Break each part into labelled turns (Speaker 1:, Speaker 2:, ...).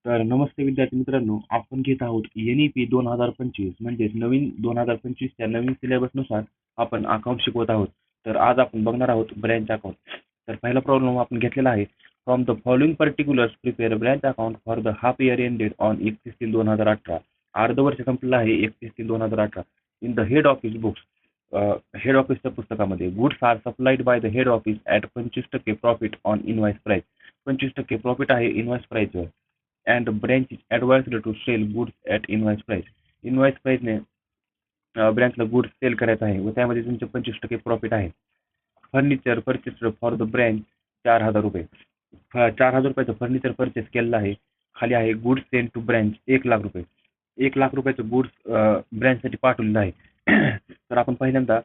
Speaker 1: तर नमस्ते विद्यार्थी मित्रांनो, आपण घेत आहोत NEP 2025 म्हणजेच नवीन 2025च्या नवीन सिलेबसनुसार आपण अकाउंट शिकवत आहोत. तर आज आपण बघणार आहोत ब्रँच अकाउंट. तर पहिला प्रॉब्लेम आपण घेतलेला आहे. From the following particulars prepare branch account for the half year ended on 31/3/2018. अर्धवर्ष संपलेलं आहे 31/3/2018. In the head office books, head ऑफिसच्या पुस्तकामध्ये goods are supplied by the head office at 25% profit on invoice price. 25% profit आहे invoice प्राइसवर. And branch is advised to sell goods at invoice price. Invoice प्राइसने ब्रँचला goods sale करायचं आहे व त्यामध्ये तुमचे 25% प्रॉफिट आहे. Furniture purchase for the branch 4,000 रुपये. 4,000 रुपयाचं फर्निचर परचेस केलेलं आहे. खाली आहे गुड्स सेंड टू ब्रँच 1,00,000 रुपये. 1,00,000 रुपयाचं गुड्स ब्रँचसाठी पाठवलेलं आहे. तर आपण पहिल्यांदा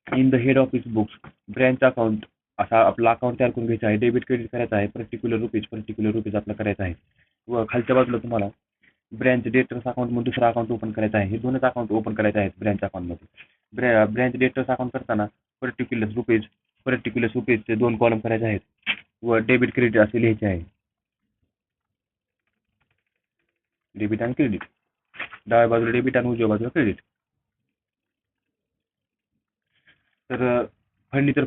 Speaker 1: in the head office books branch account असा आपला अकाउंट तयार करून घ्यायचा आहे. डेबिट क्रेडिट करायचं आहे. पर्टिक्युलर रुपीज आपलं करायचं आहे. व खालच्या बाजूला तुम्हाला ब्रँच डेटर्स अकाउंट म्हणून दुसरा अकाउंट ओपन करायचा आहे. हे दोनच अकाउंट ओपन करायचे आहेत ब्रँच अकाउंटमध्ये. ब्रँच डेटर्स अकाउंट करताना पर्टिक्युलर रुपीजचे 2 कॉलम करायचे आहेत व डेबिट क्रेडिट असे लिहायचे आहे. डेबिट आणि क्रेडिट, डाव्या बाजूला डेबिट आणि उजव्या बाजूला क्रेडिट. तर furniture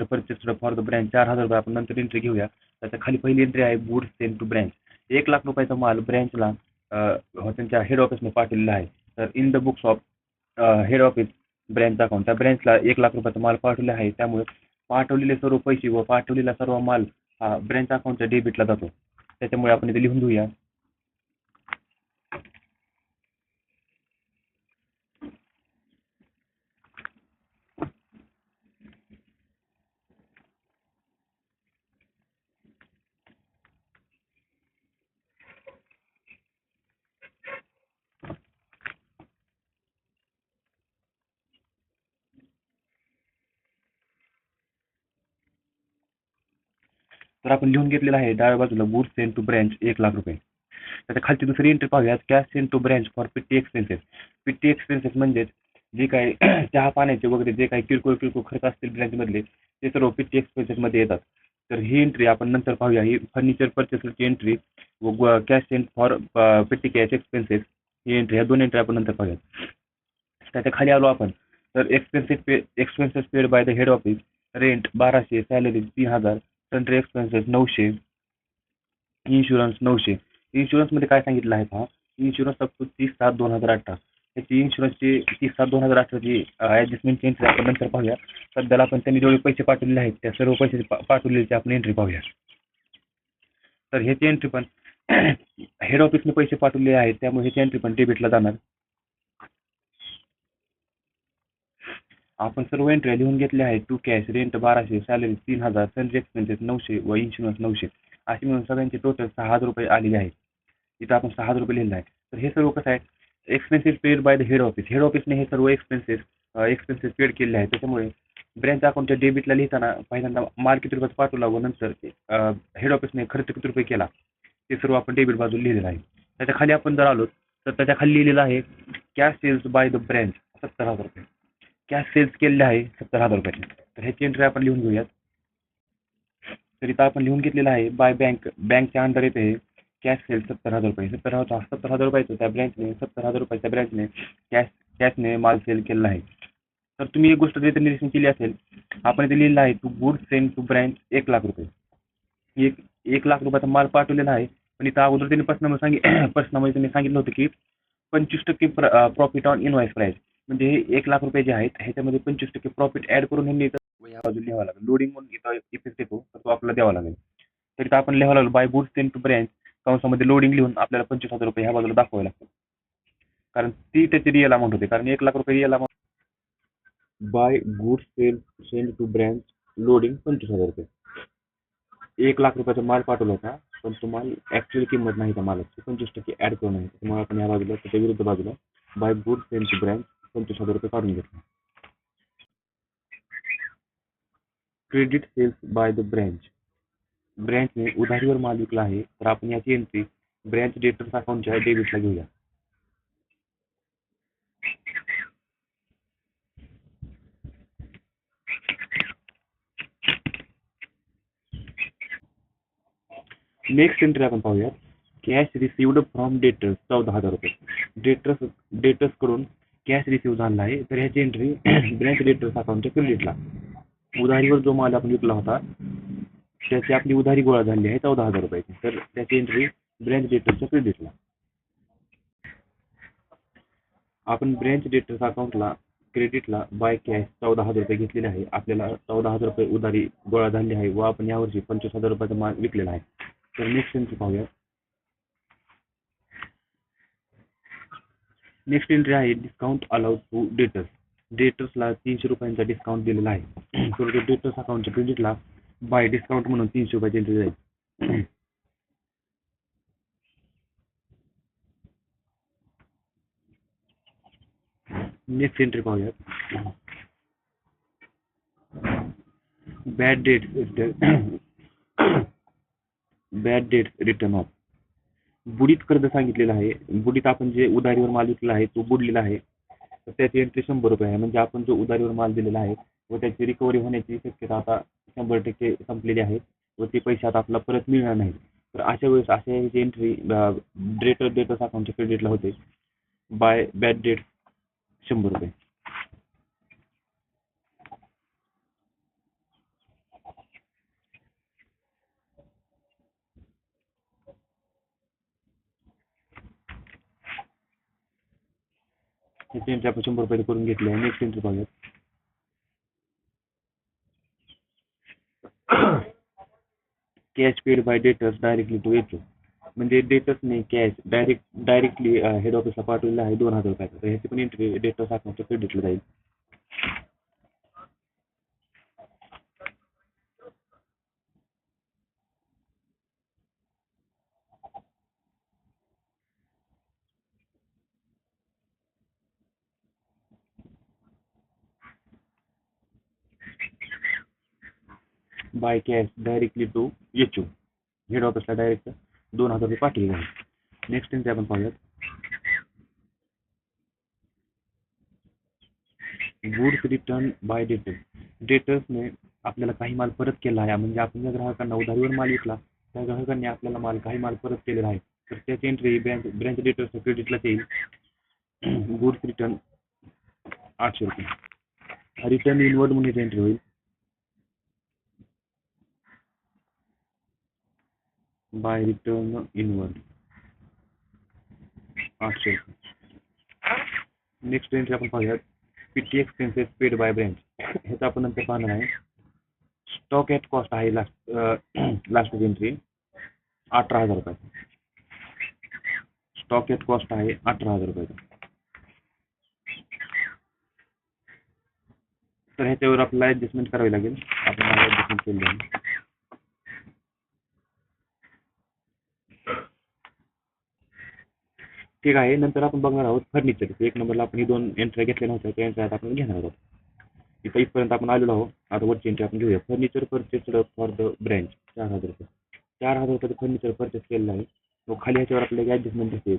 Speaker 1: purchase for the branch 4,000 रुपये आपण नंतर एंट्री घेऊया. त्याच्या खाली पहिली एंट्री आहे गुड्स सेंड टू ब्रँच. 1,00,000 रुपयाचा माल ब्रँचला त्यांच्या हेड ऑफिसने पाठवलेला आहे. तर in the books of head office branch account, त्या ब्रँचला 1,00,000 रुपयाचा माल पाठवले आहे. त्यामुळे पाठवलेले सर्व पैसे व पाठवलेला सर्व माल हा ब्रँच अकाउंटच्या डेबिटला जातो. त्याच्यामुळे आपण इथे लिहून घेऊया. तर आपण लिहून घेतलेला आहे डाव्या बाजूला गुड्स सेंड टू ब्रँच 1,00,000 रुपये. त्याच्या खालची दुसरी एंट्री पाहूयात. Cash send to branch for petty expenses. Petty expenses म्हणजेच जे काही चहा पाण्याचे वगैरे जे काही किरकोळ खर्च असतील ब्रँचमधले ते सर्व पिटी एक्सपेन्सेसमध्ये येतात. तर ही एंट्री आपण नंतर पाहूया. ही फर्निचर परचेसची एंट्री व cash send for petty cash expenses ही एंट्री, ह्या 2 एंट्री आपण नंतर पाहूयात. त्याच्या खाली आलो आपण तर expenses paid by the head office. Rent 1,200, salary 3,000, sundry expenses 900, insurance 900. इन्शुरन्समध्ये काय सांगितलं आहे पहा. Insurance up to 30/7/2018. त्याची इन्शुरन्सची 30/7/2018ची ॲडजस्टमेंटची एंट्री आपण नंतर पाहूया. सध्याला आपण त्यांनी जेवढे पैसे पाठवलेले आहेत त्या सर्व पैसे पाठवलेले आपण एंट्री पाहूया. तर ह्याची एंट्री पण हेड ऑफिसने पैसे पाठवले आहेत त्यामुळे ह्याची एंट्री पण डेबिटला जाणार. आपण सर्व एंट्री लिहून घेतल्या आहेत. To cash, rent 1,200, salary 3,000, sundry expenses 900 व इन्शुरन्स 900 अशी मिळून सगळ्यांचे टोटल 6,000 रुपये आलेले आहेत. इथं आपण 6,000 रुपये लिहिलं आहे. तर हे सर्व कसं आहे, expenses paid by the head office. Head ऑफिसने हे सर्व एक्सपेन्सेस पेड केलेले आहेत. त्याच्यामुळे ब्रँच अकाउंटच्या डेबिटला लिहिताना पहिल्यांदा माल किती रुपयाचा पाठवला व नंतर हेड ऑफिसने खर्च किती रुपये केला ते सर्व आपण डेबिट बाजूला लिहिलेलं आहे. त्याच्या खाली आपण जर आलो तर त्याच्या खाली लिहिलेलं आहे cash sales by the branch 70,000 रुपये. कॅश सेल्स केलेले आहे 70,000 रुपयाचे. तर ह्याची एंट्री आपण लिहून घेऊयात. तर इथं आपण लिहून घेतलेलं आहे बाय बँकच्या अंडर येते कॅश सेल्स 70,000 रुपये. 70,000 रुपयाचं त्या ब्रँचने 70,000 रुपयाच्या ब्रँचने कॅशने माल सेल केलेला आहे. तर तुम्ही एक गोष्ट इथे निरीक्षण केली असेल, आपण इथे लिहिलेलं आहे to good send to branch 1,00,000 रुपये. 1,00,000 रुपयाचा माल पाठवलेला आहे. पण इथं अगोदर त्यांनी प्रश्नामध्ये त्यांनी सांगितलं होतं की 25% प्रॉफिट ऑन इनवॉइस प्राइस. म्हणजे हे 1,00,000 रुपये जे आहेत ह्याच्यामध्ये 25% प्रॉफिट ऍड करून ह्यांनी इथं ह्या बाजूला लिहावं लागेल. लोडिंग म्हणून इथं इफेक्ट येतो तर तो आपल्याला द्यावा लागेल. तर इथं आपण लिहावं लागेल by goods send to branch कंसामध्ये लोडिंग लिहून आपल्याला 25,000 रुपये ह्या बाजूला दाखवावे लागतात. कारण ती त्याची रिअल अमाऊंट होते. कारण 1,00,000 रुपये real amount. By goods send to branch loading 25,000 रुपये. 1,00,000 रुपयाचा माल पाठवला होता पण तो माल ऍक्च्युअली किंमत नाही त्या मालाची 25% ऍड करून आहे. त्यामुळे आपण ह्या बाजूला त्याच्या विरुद्ध बाजूला by goods send to branch 25,000 रुपये काढून घेतले. Credit sales by the branch. ब्रँचने उधारीवर माल विकला आहे तर आपण याची एंट्री ब्रँच डेटर्स अकाउंटच्या डेबिटला घेऊया. नेक्स्ट एंट्री आपण पाहूया. कॅश रिसिव्ड फ्रॉम डेटर्स 14,000 रुपये. डेटर्स कडून कॅश रिसिव्ह झाला आहे, तर ह्याची एंट्री ब्रँच डेटर्स अकाउंटच्या क्रेडिटला. उधारीवर जो माल आपण विकला होता त्याची आपली उधारी गोळा झाली आहे 14,000 रुपयाची, तर त्याची एंट्री ब्रँच डेटर्सच्या क्रेडिटला. आपण ब्रँच डेटर्स अकाउंटला क्रेडिटला बाय कॅश 14,000 रुपये घेतलेले आहे. आपल्याला 14,000 रुपये उधारी गोळा झाली आहे व आपण यावर्षी 25,000 रुपयाचा माल विकलेला आहे. तर नेक्स्ट एंट्री पाहूया. नेक्स्ट एंट्री आहे डिस्काउंट अलाउड टू डेटर्स. डेटर्सला 300 रुपयांचा डिस्काउंट दिलेला आहे, तर डेटर्स अकाउंटच्या क्रेडिटला बाय डिस्काउंट म्हणून 300 रुपयाची एंट्री जाईल. नेक्स्ट एंट्री पाहूयात. Bad debt written off. बुडीत कर्ज सांगितलेलं आहे. बुडीत आपण जे उधारीवर माल विकला आहे तो बुडलेला आहे, तर त्याची एंट्री 100 रुपये आहे. म्हणजे आपण जो उधारीवर माल दिलेला आहे व त्याची रिकव्हरी होण्याची शक्यता आता 100% संपलेली आहे व ते पैसे आता आपल्याला परत मिळणार नाही. तर अशा वेळेस अशा एंट्री डेटर्स अकाउंटच्या क्रेडिटला होते बाय बॅड डेट 100 रुपये. ह्याची एंट्री आपण 100 रुपये करून घेतली आहे. नेक्स्ट एंट्री पाहूयात. Cash paid by debtors directly to HO. म्हणजे डेटर्सने कॅश डायरेक्टली हेड ऑफिसला पाठवलेला आहे 2,000 रुपयाचा, तर ह्याची पण एंट्री डेटर्स अकाउंटच्या क्रेडिटला जाईल. By cash directly to HO. Head ऑफिसला डायरेक्ट 2,000 रुपये पाठवले आहे. नेक्स्ट एंट्री आपण पाहूयात. Goods return by debtors. डेटर्सने आपल्याला काही माल परत केला आहे, म्हणजे आपण ज्या ग्राहकांना उधारीवर माल विकला त्या ग्राहकांनी आपल्याला काही माल परत केलेला आहे, तर त्याची एंट्री ब्रँच डेटर्सच्या क्रेडिटला येईल. गुड्स रिटर्न 800 रुपये. रिटर्न इनवर्ड म्हणून एंट्री होईल बाय रिटर्न इनवर्ड 800 रुपये. नेक्स्ट एंट्री आपण पाहूयात. PT expenses paid bye branch. ह्याचा आपण नंतर पाहणार आहे. स्टॉक ॲट कॉस्ट आहे लास्ट एंट्री 18,000 रुपये. स्टॉक ॲट कॉस्ट आहे 18,000 रुपये. तर ह्याच्यावर आपल्याला ऍडजस्टमेंट करावी लागेल. आपण ऍडजस्टमेंट केली आहे. ठीक आहे. नंतर आपण बघणार आहोत फर्निचर. एक नंबरला आपण ही 2 एंट्री घेतल्या नव्हत्या, त्या एंट्री आपण घेणार आहोत. इथं इथपर्यंत आपण आलेलो आहोत. आता वरची एंट्री आपण घेऊया. Furniture purchased for the branch 4,000 रुपये. 4,000 रुपयाचं फर्निचर परचेस केलेलं आहे. तो खाली ह्याच्यावर आपल्याला ऍडजस्टमेंट दिसते.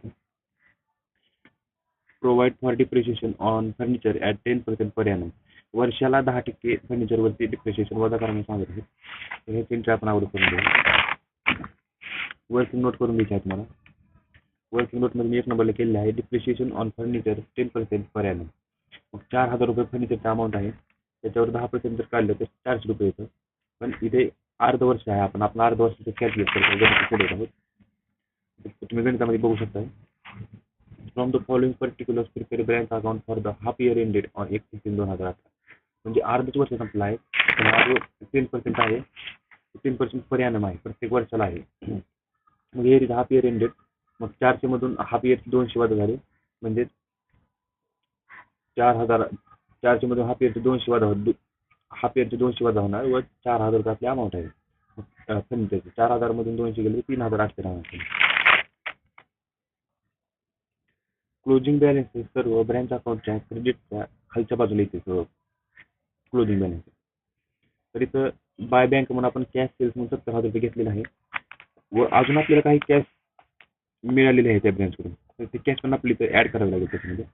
Speaker 1: Provide for depreciation on furniture at 10% per annum. वर्षाला 10% फर्निचरवरती डिप्रिशिएशन वजा करायला सांगत आहे. तर ह्याची एंट्री आपण अगोदर करून घेऊ. वर्किंग नोट करून घ्यायची आहे तुम्हाला. वर्किंग नोटमध्ये मी 1 नंबरला केलेलं आहे. Depreciation on furniture 10% per annum. मग 4,000 रुपये फर्निचरचा अमाऊंट आहे. त्याच्यावर 10% जर काढलं तर 400 रुपये येतं. पण इथे अर्ध वर्ष आहे. आपण अर्ध वर्षाचं कॅल्क्युलेट करतो आहोत. तुम्ही गणितामध्ये बघू शकता. From the following particulars prepare branch account for the half year ended on 31/3/2018. म्हणजे अर्धच वर्ष संपला आहे. 10% आहे. 10% पर एनम आहे. प्रत्येक वर्षाला आहे. मग हे हाफ इयर एंडेड. मग 400 मधून हाफ इयरचे 200 वजा झाले, म्हणजे 4,000. 400 मधून हाफ इयरचे 200 वजा होणार व 4,000 रुपये आपली अमाऊंट आहे फर्निचरची. 4,000 मधून 200 गेले 3,800 राहणार. क्लोजिंग बॅलन्स सर्व ब्रँच अकाउंटच्या क्रेडिटच्या खालच्या बाजूला येते सर्व क्लोजिंग बॅलन्स. तर इथं बाय बँक म्हणून आपण कॅश सेल्स म्हणून 70,000 रुपये घेतलेला आहे व अजून आपल्याला काही कॅश मिळालेली आहे त्या ब्रँचकडून, तर ते कॅश पण आपली इथं ॲड करावी लागेल त्याच्यामध्ये.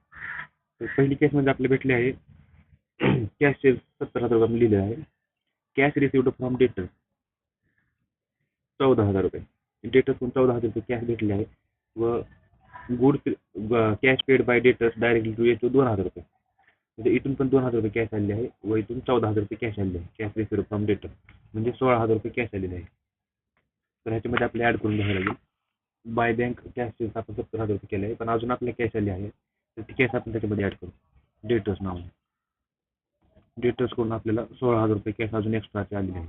Speaker 1: तर पहिली कॅश म्हणजे आपल्याला भेटली आहे कॅश सेल्स 70,000 रुपये लिहिलेलं आहे. कॅश रिसिव्ड फ्रॉम डेटर्स 14,000 रुपये. डेटर्सकडून 14,000 रुपये कॅश भेटले आहे व goods cash paid by debtors directly to येतो 2,000 रुपये. म्हणजे इथून पण 2,000 रुपये कॅश आलेले आहे व इथून 14,000 रुपये कॅश आलेले आहे कॅश रिसिव्ह फ्रॉम डेटर, म्हणजे 16,000 रुपये कॅश आलेले आहे. तर ह्याच्यामध्ये आपल्याला ॲड करून घ्यावं लागेल. बाय बँक कॅश आपण 70,000 रुपये केले आहे, पण अजून आपल्याला कॅश आली आहे तर ती कॅश आपण त्याच्यामध्ये ॲड करू. डेटर्स नावाने डेटर्स करून आपल्याला 16,000 रुपये कॅश अजून एक्स्ट्राचे आलेले आहे.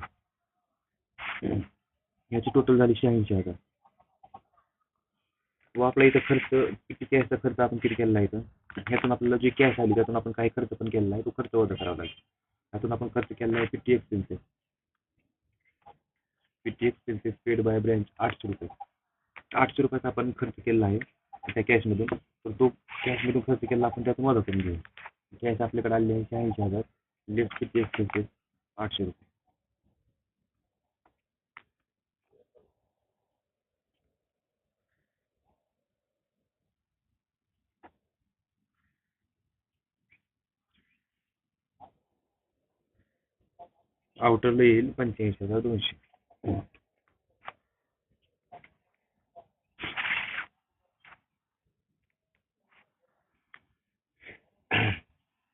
Speaker 1: ह्याची टोटल झाली 86,000. व आपला इथं खर्च किती कॅशचा खर्च आपण किती केलेला आहे, ह्यातून आपल्याला जी कॅश आली त्यातून आपण काही खर्च पण केलेला आहे तो खर्च वजा करावा लागेल. ह्यातून आपण खर्च केलेला आहे PT expenses paid bye branch 800 रुपये. 800 रुपयाचा आपण खर्च केलेला आहे त्या कॅशमधून, तर तो कॅशमधून खर्च केला आपण त्यातून वजा करून घेऊ. कॅश आपल्याकडे आली आहे 86,000 लेस पीटी एक्सपेन्सेस 800 रुपये. आउटरला येईल 85,200.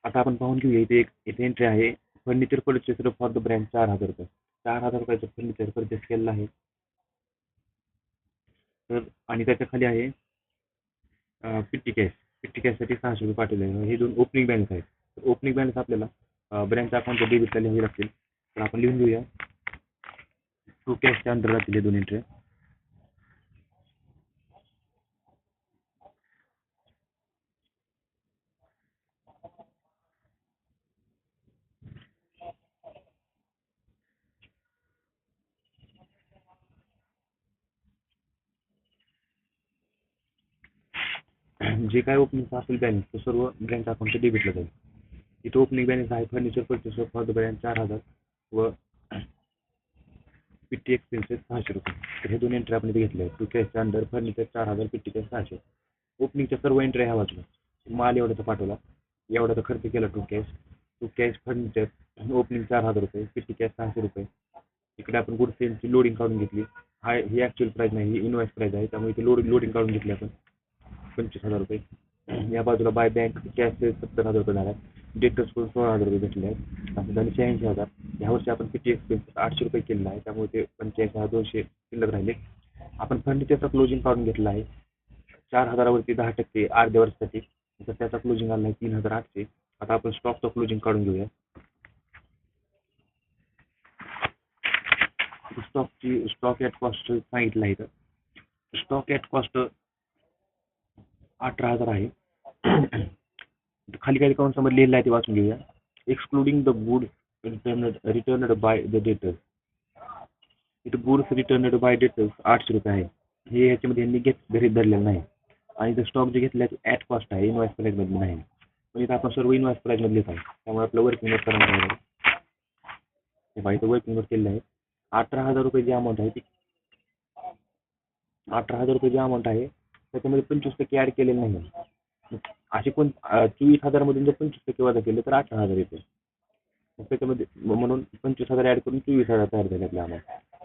Speaker 1: आता आपण पाहून घेऊया, इथे एंट्री आहे furniture purchase for the brand 4,000 रुपये. 4,000 रुपयाचं फर्निचर परचेस केलेलं आहे. तर आणि त्याच्या खाली आहे पिट्टी कॅशसाठी 600 रुपये पाठवले आहे. हे दोन ओपनिंग बॅलन्स आहेत. ओपनिंग बॅलन्स आपल्याला ब्रँचच्या अकाउंटच्या डेबिटला लिहावी लागतील. तर आपण लिहून घेऊया. टू कॅशच्या अंडर राहतील हे दोन एंट्री. जे काय ओपनिंग असेल बॅलन्स तो सर्व ब्रँच अकाउंटच्या डेबिटला जाईल. इथं ओपनिंग बॅलन्स आहे furniture purchase for the brand 4,000 व पिट्टी एक्सपेन्सेस 600 रुपये. तर हे दोन एंट्री आपण इथे घेतले आहेत. टू कॅशच्या अंडर फर्निचर 4,000 पिट्टी कॅश 600. ओपनिंगच्या सर्व एंट्री ह्या वाचल्या. माल एवढ्याचा पाठवला, एवढ्याचा खर्च केला टू कॅश फर्निचर ओपनिंग 4,000 रुपये, पिट्टी कॅश 600 रुपये. इकडे आपण गुड सेलची लोडिंग काढून घेतली. ही ॲक्च्युअल प्राईस नाही, ही इनवॉइस प्राईस आहे, त्यामुळे इथे लोडिंग काढून घेतली आपण 25,000 रुपये. या बाजूला बाय बँक कॅश 70,000 रुपये झाला. डेटर्स करून 16,000 रुपये भेटले आहेत. असं झाले 86,000. ह्या वर्षी आपण पिटी एक्सपेन्सेस 800 रुपये केलेला आहे, त्यामुळे ते 85,200 शिल्लक राहिले. आपण फर्निचरचा क्लोजिंग काढून घेतला आहे 4,000वरती 10% अर्ध्या वर्षासाठी, तर त्याचा क्लोजिंग आला आहे 3,800. आता आपण स्टॉकचा क्लोजिंग काढून घेऊया. स्टॉक ॲट कॉस्ट सांगितलं आहे. तर स्टॉक ॲट कॉस्ट 18,000 आहे. खाली काही अकाउंटमध्ये लिहिलं आहे ते वाचून घेऊया. Excluding the good returned by the debtors. इथं गुड्स रिटर्नड बाय डेटर्स 800 रुपये आहे. हे ह्याच्यामध्ये यांनी घरी धरलेलं नाही. आणि इथं स्टॉक जे घेतला आहे ॲट कॉस्ट आहे, इनवॉइस प्राईजमध्ये नाही. पण इथं आपण सर्व इनवॉइस प्राईजमध्ये लिहित आहे, त्यामुळे आपलं वर्किंग नोट करायला लागेल. हे इथं वर्किंग नोट केलेलं आहे. 18,000 रुपये जी अमाऊंट आहे ती 18,000 रुपये जी अमाऊंट आहे त्याच्यामध्ये 25% ॲड केलेलं नाही. असे 24,000 मधून जर 25% वजा केले तर 18,000 येते. मग त्याच्यामध्ये म्हणून 25,000 ॲड करून 24,000 तयार झाले आपल्या अमाऊंट.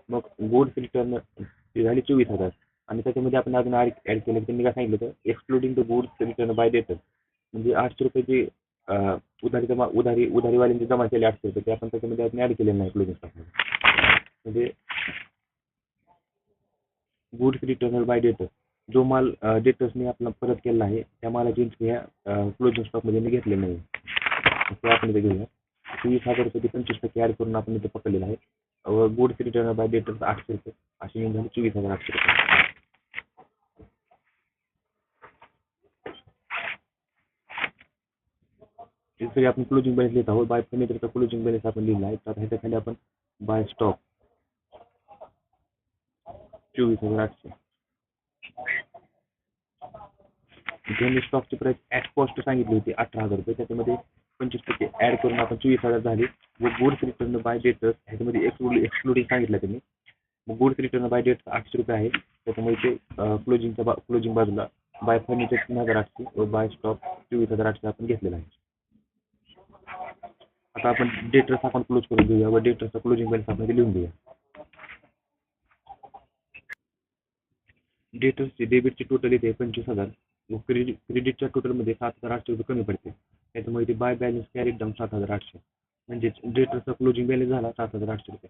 Speaker 1: मग गुड्स रिटर्न झाली 24,000 आणि त्याच्यामध्ये आपण अजून ॲड केलं. त्यांनी काय सांगितलं तर excluding the goods return bye डेटर, म्हणजे 800 रुपये जे उधारीवाल्यांचे जमा केले 800 रुपये ते आपण त्याच्यामध्ये अजून ॲड केलेलं नाही क्लोजिंग स्टॉकमध्ये. म्हणजे गुड्स रिटर्न बाय डेटर, जो माल डेटर्सने आपला परत केला आहे त्या मालाची एंट्री ह्या क्लोजिंग स्टॉकमध्ये मी घेतले नाही. ते आपण इथे घेऊया. 20,000 रुपये 25% ॲड करून आपण इथे पकडलेलं आहे. गुड्स रिटर्न बाय डेटर्स 800 रुपये अशी मिळून झाली 24,800 रुपये. तरी आपण क्लोजिंग बॅलन्स लिहित आहोत. बाय फर्निचरचा क्लोजिंग बॅलन्स आपण लिहिला आहे. तर ह्याच्या खाली आपण बाय स्टॉक 24,800. त्यांनी स्टॉकची प्राइस ॲट कॉस्ट सांगितली होती 18,000 रुपये, त्याच्यामध्ये 25% ॲड करून आपण 24,000 झाली. व गुड्स रिटर्न बाय डेटर्स ह्याच्यामध्ये एक्सक्लुडिंग सांगितलं त्यांनी. मग गुड्स रिटर्न बाय डेटर्स 800 रुपये आहे, त्याच्यामुळे ते क्लोजिंग बाजूला बाय फर्निचर 3,800 व बाय स्टॉक 24,800 आपण घेतलेला आहे. आता आपण डेटर्स अकाउंट क्लोज करून घेऊया व डेटर्सचा क्लोजिंग बॅलन्स आपण लिहून घेऊया. डेटर्सचे डेबिटचे टोटल येते 25,000 व क्रेडिटच्या टोटलमध्ये 7,800 रुपये कमी पडते. त्याच्यामुळे ते बाय बॅलन्स कॅरीड डाऊन 7,800. म्हणजेच डेटर्सचा क्लोजिंग बॅलन्स झाला 7,800 रुपये.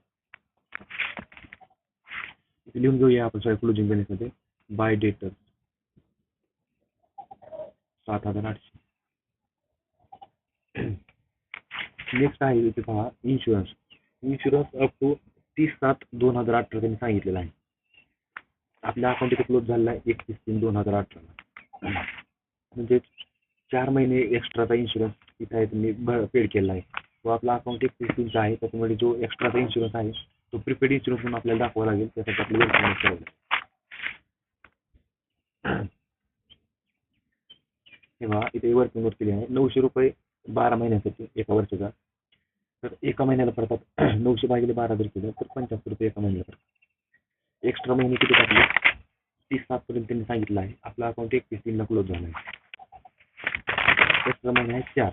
Speaker 1: इथे लिहून घेऊया आपण सगळ्या क्लोजिंग बॅलन्समध्ये. बाय डेटर 7,800. नेक्स्ट आहे इथे पहा इन्शुरन्स. इन्शुरन्स अप टू 30/7/2018 त्यांनी सांगितलेलं आहे. आपल्या अकाउंट इथे क्लोज झालेला आहे 31/3/2018. म्हणजे 4 महिने एक्स्ट्राचा इन्शुरन्स इथे आहे तुम्ही पेड केलेला आहे. तो आपला अकाउंट 31/3 आहे. त्याच्यामुळे जो एक्स्ट्राचा इन्शुरन्स आहे तो प्रीपेड इन्शुरन्स म्हणून आपल्याला दाखवावा लागेल. त्यासाठी आपल्याला वेलकम करावं लागेल. तेव्हा इथे वर्किंग नोट केली आहे 900 रुपये 12 महिन्यासाठी एका वर्षाचा. तर एका महिन्याला पडतात 900 भागिले 12 जर केलं तर 75 रुपये एका महिन्याला पडतात. एक्स्ट्रा महिने किती टाकले 30/7 पर्यंत त्यांनी सांगितलं आहे. आपला अकाउंट 31/3 क्लोज झाला आहे. एक्स्ट्रा महिने आहे 4.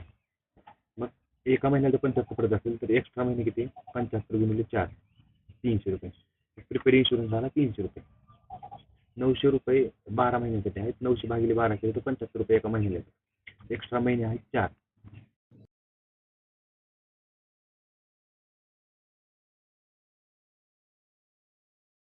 Speaker 1: मग एका महिन्याला 75 पडत असेल तर एक्स्ट्रा महिने किती 75 गुणिले 4 300 रुपये. प्रिपेड इन्शुरन्स झाला 300 रुपये. 900 रुपये 12 महिन्यासाठी आहेत. 900 भागिले 12 केले तर 75 रुपये एका महिन्याला. एक्स्ट्रा महिने आहेत 4.